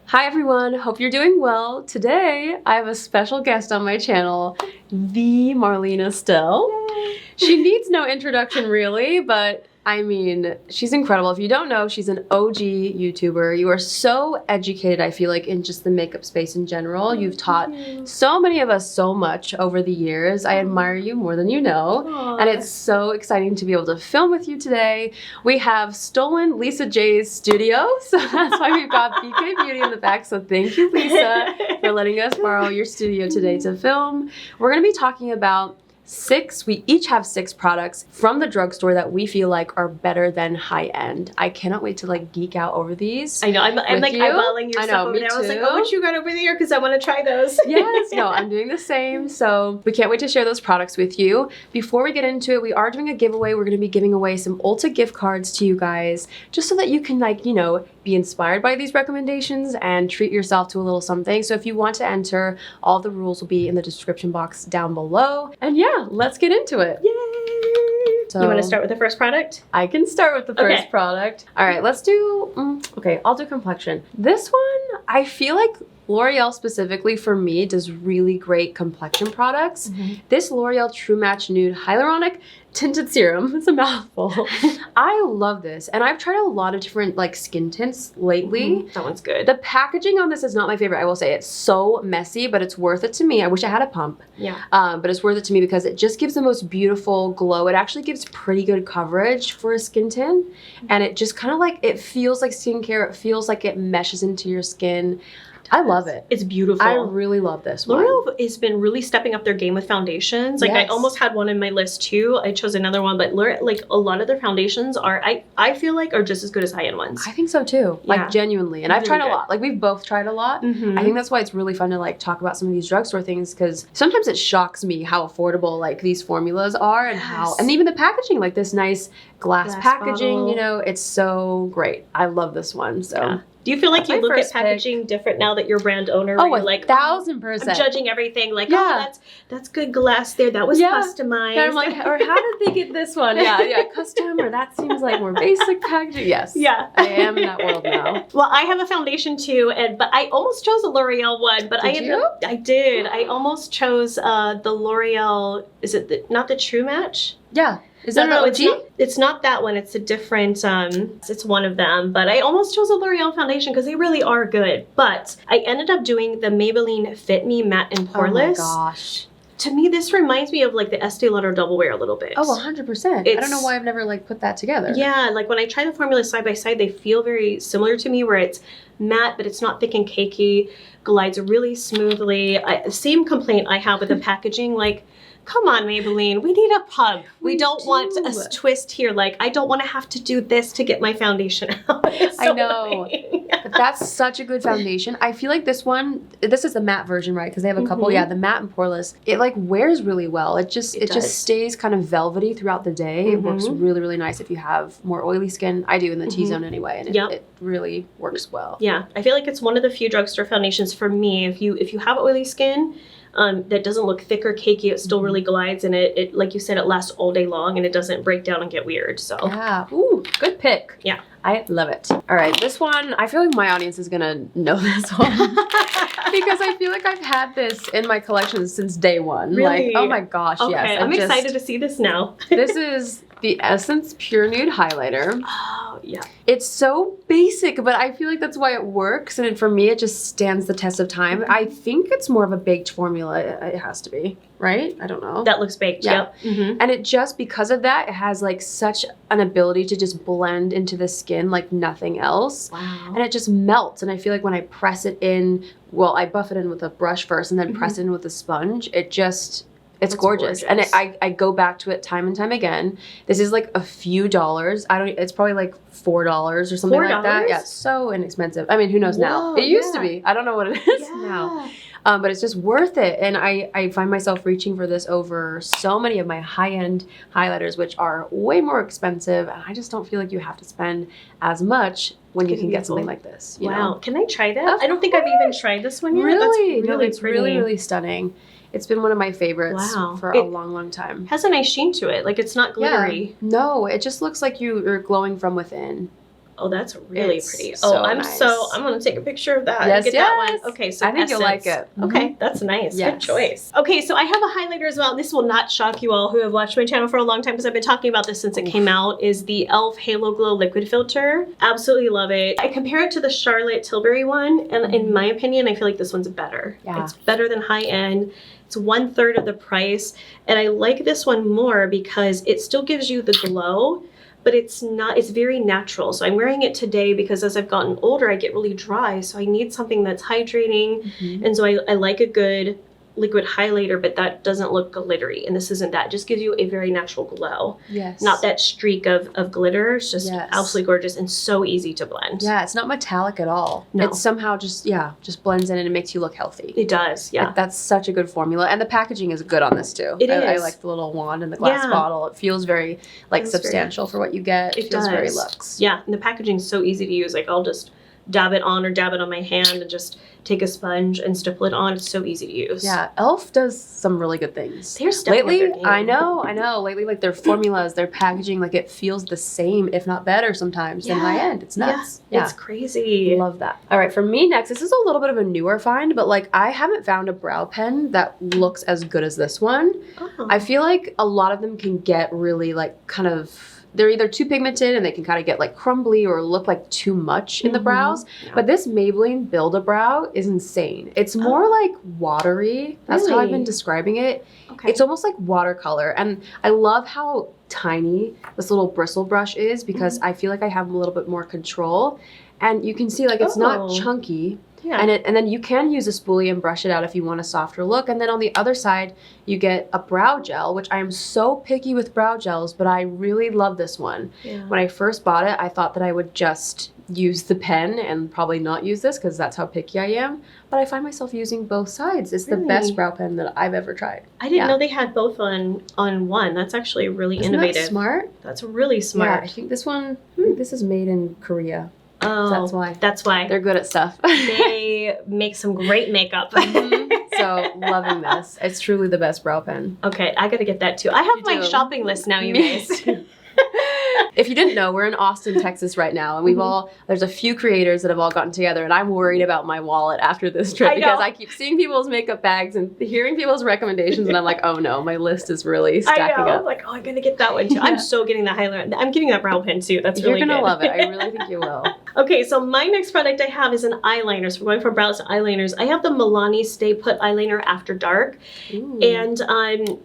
Hi everyone, hope you're doing well. Today I have a special guest on my channel, the Marlena Stell. Yay. She needs no introduction really, but I mean, she's incredible. If you don't know, she's an OG YouTuber. You are so educated, I feel like, in just the makeup space in general. You've taught so many of us so much over the years. I admire you more than you know. Aww. And it's so exciting to be able to film with you today. We have stolen Lisa J's studio, so that's why we've got BK Beauty in the back. So thank you, Lisa, for letting us borrow your studio today to film. We're gonna be talking about we each have 6 products from the drugstore that we feel like are better than high-end. I cannot wait to like geek out over these. I know, I'm like eyeballing your stuff over there. I was like, oh, what you got over there? Because I want to try those. Yes, no, I'm doing the same. So we can't wait to share those products with you. Before we get into it, we are doing a giveaway. We're going to be giving away some Ulta gift cards to you guys, just so that you can like, you know, be inspired by these recommendations and treat yourself to a little something. So if you want to enter, all the rules will be in the description box down below. And yeah, let's get into it. Yay! So, you want to start with the first product? I can start with the first product. All right, let's do, okay, I'll do complexion. This one, I feel like L'Oreal specifically for me does really great complexion products. This L'Oreal True Match Nude Hyaluronic Tinted Serum, it's a mouthful. I love this, and I've tried a lot of different like skin tints lately. That one's good. The packaging on this is not my favorite, I will say. It's so messy, but it's worth it to me. I wish I had a pump. Yeah. But it's worth it to me because it just gives the most beautiful glow. It actually gives pretty good coverage for a skin tint, and it just kind of like, it feels like skincare. It feels like it meshes into your skin. I love it. It's beautiful. I really love this one. L'Oreal has been really stepping up their game with foundations. Like I almost had one in my list too. I chose another one, but L'Oreal, like a lot of their foundations are, I feel like are just as good as high-end ones. I think so too. Yeah. Like genuinely. And I've tried a lot. Like we've both tried a lot. I think that's why it's really fun to like talk about some of these drugstore things, because sometimes it shocks me how affordable like these formulas are and and even the packaging, like this nice glass packaging, bottle. You know, it's so great. I love this one. So. Yeah. Do you feel like you look at packaging different now that you're brand owner? Oh, you're like 1000%. I'm judging everything. Like, oh, that's good glass there. That was customized. Yeah, I'm like, or how did they get this one? Yeah, custom, or that seems like more basic packaging. Yes. Yeah. I am in that world now. Well, I have a foundation too, but I almost chose a L'Oreal one, but I did. I almost chose the L'Oreal, is it not the True Match? Yeah. Is that the OG? It's not that one. It's a different, it's one of them. But I almost chose a L'Oreal foundation because they really are good. But I ended up doing the Maybelline Fit Me Matte and Poreless. Oh my gosh. To me, this reminds me of like the Estee Lauder Double Wear a little bit. Oh, 100%. I don't know why I've never like put that together. Yeah, like when I try the formulas side by side, they feel very similar to me, where it's matte, but it's not thick and cakey, glides really smoothly. Same complaint I have with the packaging, like, come on, Maybelline, we need a pump. We don't want a twist here. Like, I don't want to have to do this to get my foundation out. I know. But that's such a good foundation. I feel like this one, this is the matte version, right? Because they have a couple. Yeah, the matte and poreless. It like wears really well. It just stays kind of velvety throughout the day. It works really, really nice if you have more oily skin. I do in the T-zone anyway, and it really works well. Yeah, I feel like it's one of the few drugstore foundations for me. If you have oily skin, that doesn't look thick or cakey, it still really glides, and it like you said, it lasts all day long and it doesn't break down and get weird. So yeah, ooh, good pick. Yeah, I love it. All right, this one, I feel like my audience is gonna know this one because I feel like I've had this in my collection since day one. Really? Like, oh my gosh, yes. I'm excited to see this now. This is the Essence Pure Nude Highlighter. Oh, yeah. It's so basic, but I feel like that's why it works. And for me, it just stands the test of time. I think it's more of a baked formula. It has to be, right? I don't know. That looks baked, yeah. And it just, because of that, it has like such an ability to just blend into the skin like nothing else. Wow. And it just melts. And I feel like when I press it in, well, I buff it in with a brush first and then press it in with a sponge, it just... It's gorgeous. And I go back to it time and time again. This is like a few dollars. It's probably like $4 or something like that. Yeah, it's so inexpensive. I mean, who knows now? It used to be. I don't know what it is now. But it's just worth it. And I find myself reaching for this over so many of my high-end highlighters, which are way more expensive. And I just don't feel like you have to spend as much when you can get something like this. You know? Can I try that? I don't think I've even tried this one yet. Really? No, it's really, really stunning. It's been one of my favorites for a long, long time. Has a nice sheen to it. Like, it's not glittery. Yeah. No, it just looks like you're glowing from within. Oh, that's really It's pretty. so Oh, I'm gonna take a picture of that. Yes, Get that one. Okay, so I think you'll like Essence. it. Okay, that's nice. Good Yes. choice. Okay, so I have a highlighter as well. This will not shock you all who have watched my channel for a long time because I've been talking about this since it came out. Is the e.l.f. Halo Glow Liquid Filter. Absolutely love it. I compare it to the Charlotte Tilbury one, and in my opinion, I feel like this one's better. Yeah. It's better than high end. It's 1/3 of the price, and I like this one more because it still gives you the glow, but it's very natural. So I'm wearing it today because as I've gotten older, I get really dry. So I need something that's hydrating. And so I like a good liquid highlighter, but that doesn't look glittery. And this isn't that. It just gives you a very natural glow. Yes. Not that streak of glitter. It's just Yes. absolutely gorgeous and so easy to blend. Yeah, it's not metallic at all. No. It somehow just blends in and it makes you look healthy. It does, yeah. That's such a good formula. And the packaging is good on this too. It I is. like the little wand in the glass bottle. It feels very Feels substantial for what you get. It feels very does. luxe. Yeah, and the packaging's so easy to use. Like I'll just dab it on or dab it on my hand and just take a sponge and stipple it on. It's so easy to use. Yeah, e.l.f. does some really good things. They're stepping up their Lately, game. I know. Lately, like their formulas, their packaging, like it feels the same, if not better sometimes than high end. It's nuts. Yeah. It's crazy. Love that. All right, for me next, this is a little bit of a newer find, but like I haven't found a brow pen that looks as good as this one. Oh. I feel like a lot of them can get really like kind of, they're either too pigmented and they can kind of get like crumbly or look like too much in the brows. Yeah. But this Maybelline Build-A-Brow is insane. It's more like watery. That's how I've been Really? describing it. Okay. It's almost like watercolor. And I love how tiny this little bristle brush is because I feel like I have a little bit more control. And you can see like it's not Oh. chunky. Yeah. And then you can use a spoolie and brush it out if you want a softer look. And then on the other side, you get a brow gel, which I am so picky with brow gels, but I really love this one. Yeah. When I first bought it, I thought that I would just use the pen and probably not use this because that's how picky I am. But I find myself using both sides. It's the best Really? brow pen that I've ever tried. I didn't know they had both on one. That's actually really Isn't innovative. that smart? That's really Yeah, smart. I think this one, this is made in Korea. Oh, That's why. That's why. They're good at stuff. They make some great makeup. So loving this. It's truly the best brow pen. Okay, I gotta get that too. I have You my do. shopping list now, you Me guys. too. If you didn't know, we're in Austin, Texas right now, and we've there's a few creators that have all gotten together, and I'm worried about my wallet after this trip I know. because I keep seeing people's makeup bags and hearing people's recommendations, and I'm like, oh no, my list is really stacking I know. up. I'm like, oh, I'm gonna get that one too. Yeah. I'm so getting the highlighter. I'm getting that brow pen too. That's You're really gonna good. love it. I really think you will. Okay, so my next product I have is an eyeliner. So we're going from brows to eyeliners. I have the Milani Stay Put Eyeliner After Dark. Ooh. And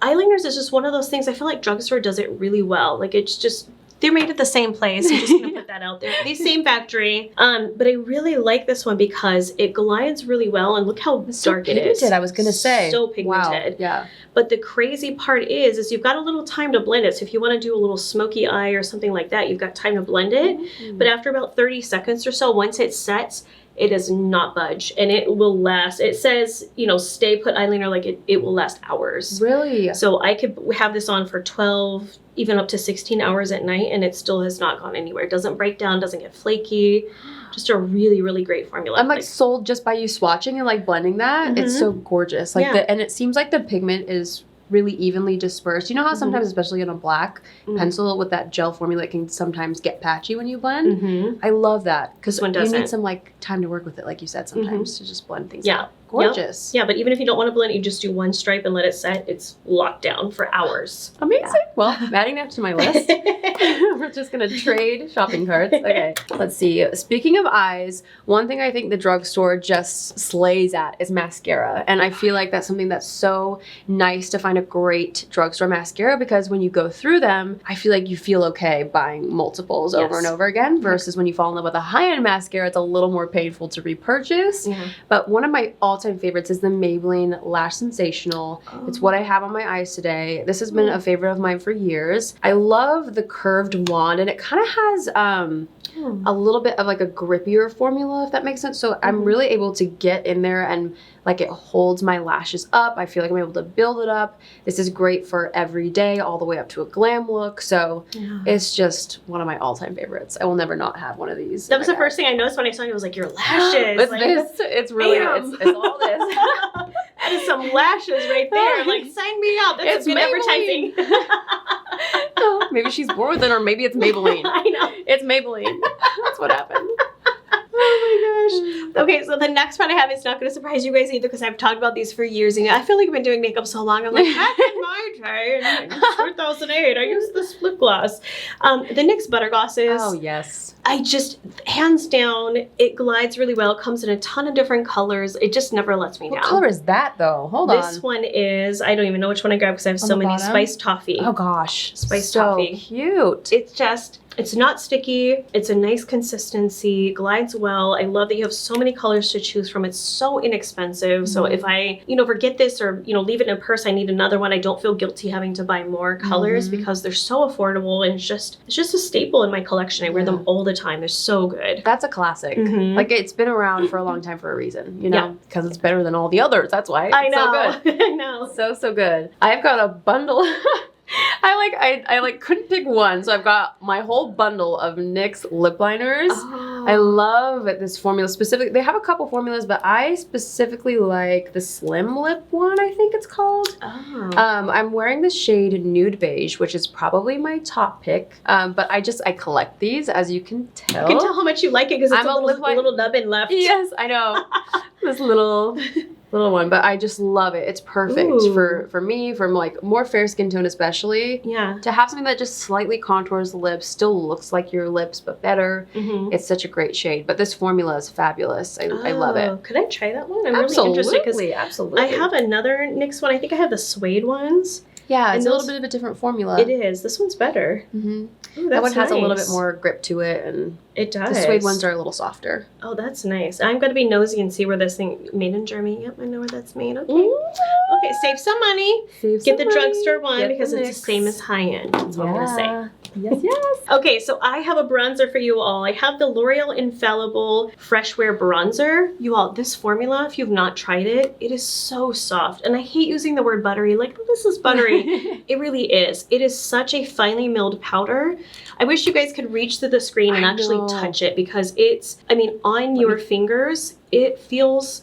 eyeliners is just one of those things. I feel like Drugstore does it really well. Like it's just, they're made at the same place. I'm just gonna put that out there. The same factory. But I really like this one because it glides really well, and look how It's so dark it is. pigmented, I was gonna say. So Wow. pigmented. Yeah. But the crazy part is you've got a little time to blend it. So if you want to do a little smoky eye or something like that, you've got time to blend it. But after about 30 seconds or so, once it sets, it does not budge, and it will last. It says, stay put eyeliner, like it will last hours. Really? So I could have this on for 12, even up to 16 hours at night, and it still has not gone anywhere. It doesn't break down, doesn't get flaky. Just a really, really great formula. I'm like sold just by you swatching and like blending that. It's so gorgeous. Like Yeah. and it seems like the pigment is really evenly dispersed. You know how sometimes, especially on a black pencil with that gel formula, it can sometimes get patchy when you blend. I love that because This one you doesn't. need some like time to work with it, like you said, sometimes to just blend things Yeah. out. Gorgeous. Yeah, but even if you don't want to blend, you just do one stripe and let it set. It's locked down for hours. Amazing. Well, I'm adding that to my list. We're just going to trade shopping carts. Okay, let's see. Speaking of eyes, one thing I think the drugstore just slays at is mascara. And I feel like that's something that's so nice to find a great drugstore mascara because when you go through them, I feel like you feel okay buying multiples over and over again versus when you fall in love with a high-end mascara, it's a little more painful to repurchase. But one of my all-time favorites is the Maybelline Lash Sensational. It's what I have on my eyes today. This has been a favorite of mine for years. I love the curved wand, and it kind of has a little bit of like a grippier formula, if that makes sense. So I'm really able to get in there and like it holds my lashes up. I feel like I'm able to build it up. This is great for every day, all the way up to a glam look. So it's just one of my all-time favorites. I will never not have one of these. That was the first thing I noticed when I saw you. I was like, your lashes. It's like, this. It's really, bam. it's all this. That is some lashes right there. Like, sign me up. That's It's good Maybelline. advertising. Maybe she's born with it, or maybe it's Maybelline. I know. It's Maybelline. That's what happened. Oh my gosh. Okay, so the next one I have is not going to surprise you guys either because I've talked about these for years. And I feel like I've been doing makeup so long. I'm like, back in my day, in 2008, I used this lip gloss. The NYX Butter Glosses. Oh, yes. I just, hands down, it glides really well. It comes in a ton of different colors. It just never lets me down. What color is that, though? Hold on. This one is, I don't even know which one I grabbed because I have so many. Spice Toffee. Oh, gosh. Spice so Toffee. Cute. It's just, it's not sticky. It's a nice consistency, glides well. I love that you have so many colors to choose from. It's so inexpensive. So if I, forget this or, leave it in a purse, I need another one. I don't feel guilty having to buy more colors because they're so affordable and it's just a staple in my collection. I wear them all the time. They're so good. That's a classic. Like, it's been around for a long time for a reason, because it's better than all the others. That's why. I know. So good. I know. So good. I've got a bundle. I couldn't pick one, so I've got my whole bundle of NYX lip liners. Oh. I love this formula specifically. They have a couple formulas, but I specifically like the Slim Lip one, I think it's called. Oh. I'm wearing the shade Nude Beige, which is probably my top pick. But I collect these, as you can tell. I can tell how much you like it because it's I'm a little nubbin left. Yes, I know. This little one, but I just love it. It's perfect for me, from like more fair skin tone especially. Yeah. To have something that just slightly contours the lips, still looks like your lips, but better. It's such a great shade. But this formula is fabulous. I love it. Could I try that one? I'm really interested because absolutely. I have another NYX one. I think I have the suede ones. Yeah, it's a little bit of a different formula. It is. This one's better. Ooh, that one has a little bit more grip to it, and it does. The suede ones are a little softer. Oh, that's nice. I'm going to be nosy and see where this thing, made in Germany. Yep, I know where that's made. Okay. Okay, save some money. Get the drugstore one because it's the same as high-end. That's what I'm going to say. Yes. Okay, so I have a bronzer for you all. I have the L'Oreal Infallible Fresh Wear Bronzer. You all, this formula, if you've not tried it, it is so soft. And I hate using the word buttery. Like, this is buttery. It really is. It is such a finely milled powder. I wish you guys could reach through the screen and actually touch it because it's, on your fingers, it feels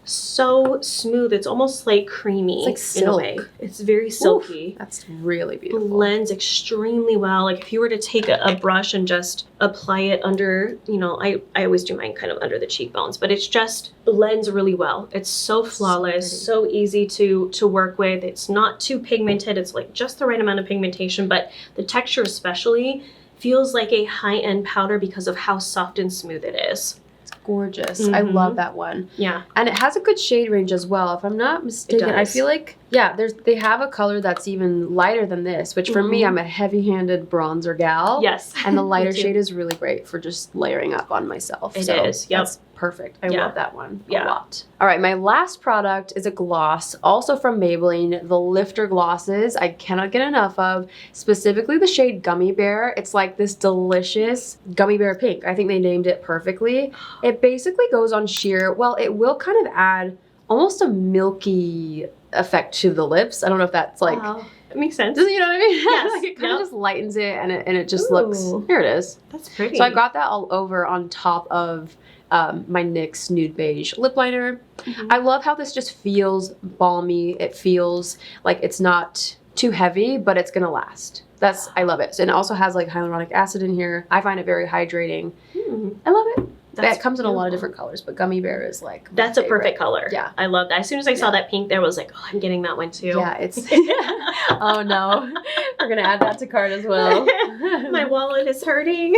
so smooth. It's almost like creamy. It's like in a way. It's very silky. Oof, that's really beautiful. Blends extremely well. Like if you were to take a brush and just apply it under, I always do mine kind of under the cheekbones, but it's just blends really well. It's so flawless, so easy to work with. It's not too pigmented. It's like just the right amount of pigmentation, but the texture especially feels like a high-end powder because of how soft and smooth it is. Gorgeous. I love that one. Yeah. And it has a good shade range as well. If I'm not mistaken, I feel like, they have a color that's even lighter than this, which for me, I'm a heavy-handed bronzer gal. Yes. And the lighter shade is really great for just layering up on myself. It is. Yep. That's perfect. I love that one a lot. Yeah. All right, my last product is a gloss, also from Maybelline, the Lifter Glosses. I cannot get enough of, specifically the shade Gummy Bear. It's like this delicious gummy bear pink. I think they named it perfectly. It basically goes on sheer, well, it will kind of add almost a milky effect to the lips. I don't know if that's like... It makes sense. You know what I mean? Yes. Like it kind of just lightens it and it just looks... Here it is. That's pretty. So I got that all over on top of my NYX Nude Beige lip liner. I love how this just feels balmy. It feels like it's not too heavy, but it's gonna last. I love it. And it also has like hyaluronic acid in here. I find it very hydrating. I love it. It comes in a lot of different colors, but Gummy Bear is like that's a perfect color. Yeah. I love that. As soon as I saw that pink there, I was like, oh, I'm getting that one too. Yeah, it's oh no. We're gonna add that to cart as well. My wallet is hurting.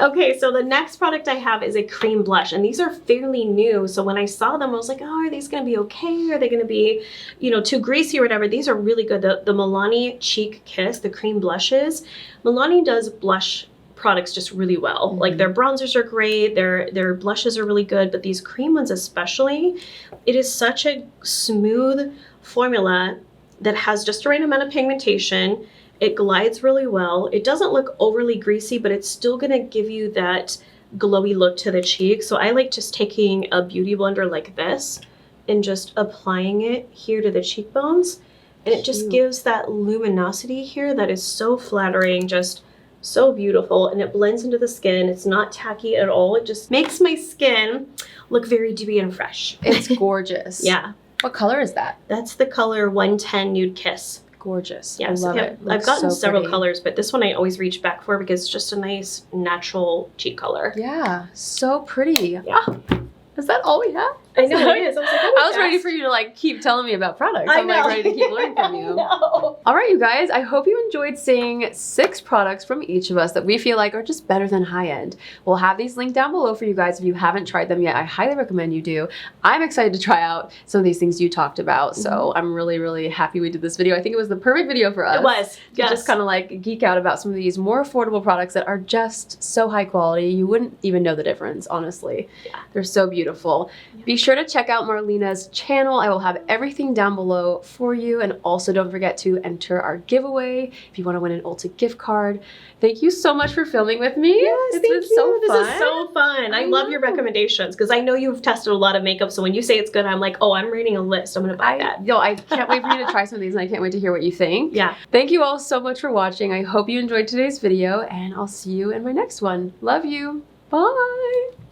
Okay, so the next product I have is a cream blush, and these are fairly new. So when I saw them, I was like, oh, are these gonna be okay? Are they gonna be, too greasy or whatever? These are really good. The Milani Cheek Kiss, the cream blushes. Milani does blush products just really well. Like their bronzers are great, their blushes are really good, but these cream ones especially, it is such a smooth formula that has just the right amount of pigmentation. It glides really well. It doesn't look overly greasy, but it's still gonna give you that glowy look to the cheek. So I like just taking a beauty blender like this and just applying it here to the cheekbones. And it just gives that luminosity here that is so flattering, just so beautiful, and it blends into the skin. It's not tacky at all. It just makes my skin look very dewy and fresh. It's gorgeous. Yeah. What color is that? That's the color 110 Nude Kiss. gorgeous. Yes, I love yeah, it. I've Looks gotten so several pretty. colors, but this one I always reach back for because it's just a nice natural cheek color. Yeah, so pretty. Yeah. Is that all we have? I know it is. I was like, oh, I was ready for you to like keep telling me about products. I I'm like know. ready to keep learning from you. I know. All right, you guys, I hope you enjoyed seeing 6 products from each of us that we feel like are just better than high end. We'll have these linked down below for you guys if you haven't tried them yet. I highly recommend you do. I'm excited to try out some of these things you talked about, so I'm really, really happy we did this video. I think it was the perfect video for us. It was. To just kind of like geek out about some of these more affordable products that are just so high quality. You wouldn't even know the difference, honestly. Yeah. They're so beautiful. Yeah. Be sure to check out Marlena's channel. I will have everything down below for you. And also don't forget to enter our giveaway if you want to win an Ulta gift card. Thank you so much for filming with me. Yes, It's thank been you. so fun. This is so fun. I love your know. recommendations because I know you've tested a lot of makeup. So when you say it's good, I'm like, oh, I'm reading a list. I'm going to buy that. Yo, I can't wait for you to try some of these and I can't wait to hear what you think. Yeah. Thank you all so much for watching. I hope you enjoyed today's video and I'll see you in my next one. Love you. Bye.